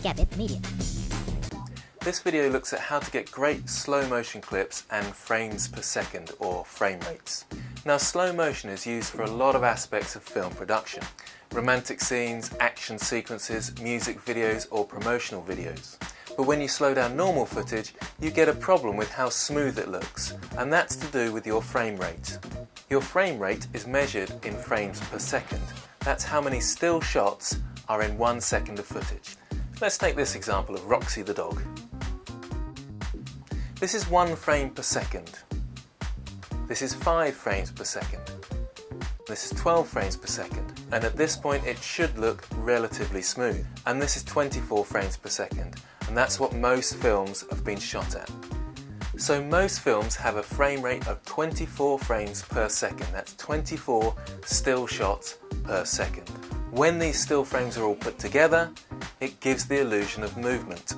Gabit Media. This video looks at how to get great slow motion clips and frames per second, or frame rates. Now, slow motion is used for a lot of aspects of film production. Romantic scenes, action sequences, music videos or promotional videos. But when you slow down normal footage, you get a problem with how smooth it looks, and that's to do with your frame rate. Your frame rate is measured in frames per second. That's how many still shots are in 1 second of footage. Let's take this example of Roxy the dog. This is 1 frame per second. This is 5 frames per second. This is 12 frames per second. And at this point it should look relatively smooth. And this is 24 frames per second. And that's what most films have been shot at. So most films have a frame rate of 24 frames per second. That's 24 still shots per second. When these still frames are all put together, it gives the illusion of movement.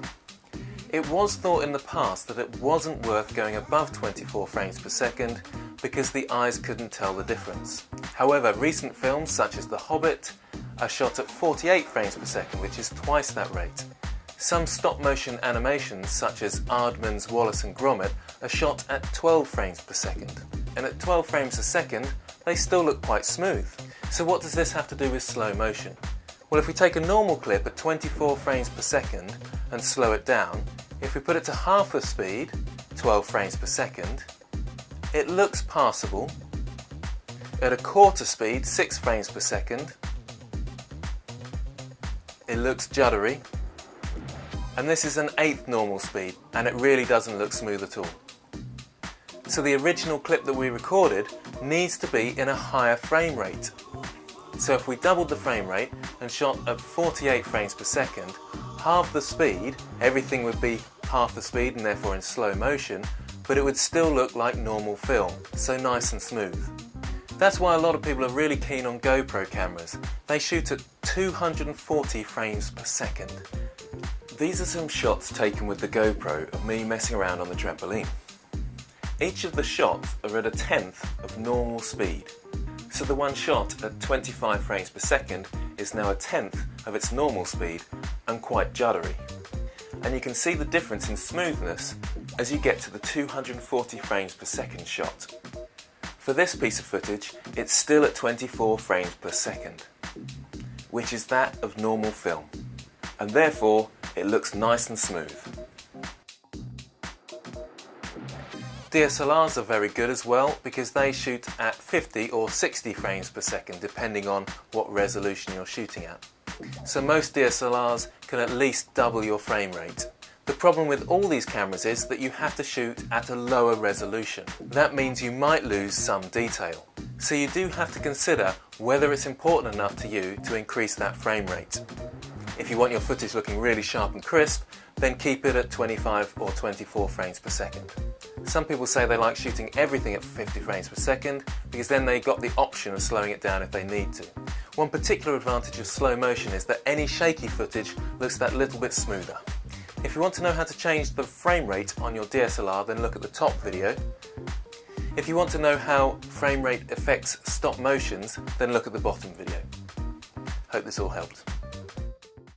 It was thought in the past that it wasn't worth going above 24 frames per second because the eyes couldn't tell the difference. However, recent films such as The Hobbit are shot at 48 frames per second, which is twice that rate. Some stop-motion animations such as Aardman's Wallace and Gromit are shot at 12 frames per second. And at 12 frames a second, they still look quite smooth. So what does this have to do with slow motion? Well, if we take a normal clip at 24 frames per second and slow it down, if we put it to half the speed, 12 frames per second, it looks passable. At a quarter speed, 6 frames per second, it looks juddery. And this is an 1/8 normal speed, and it really doesn't look smooth at all. So the original clip that we recorded needs to be in a higher frame rate. So if we doubled the frame rate and shot at 48 frames per second, half the speed, everything would be half the speed and therefore in slow motion, but it would still look like normal film, so nice and smooth. That's why a lot of people are really keen on GoPro cameras. They shoot at 240 frames per second. These are some shots taken with the GoPro of me messing around on the trampoline. Each of the shots are at 1/10 of normal speed. So the one shot at 25 frames per second is now 1/10 of its normal speed and quite juddery. And you can see the difference in smoothness as you get to the 240 frames per second shot. For this piece of footage, it's still at 24 frames per second, which is that of normal film, and therefore it looks nice and smooth. DSLRs are very good as well because they shoot at 50 or 60 frames per second depending on what resolution you're shooting at. So most DSLRs can at least double your frame rate. The problem with all these cameras is that you have to shoot at a lower resolution. That means you might lose some detail. So you do have to consider whether it's important enough to you to increase that frame rate. If you want your footage looking really sharp and crisp, then keep it at 25 or 24 frames per second. Some people say they like shooting everything at 50 frames per second because then they got the option of slowing it down if they need to. One particular advantage of slow motion is that any shaky footage looks that little bit smoother. If you want to know how to change the frame rate on your DSLR, then look at the top video. If you want to know how frame rate affects stop motions, then look at the bottom video. Hope this all helped.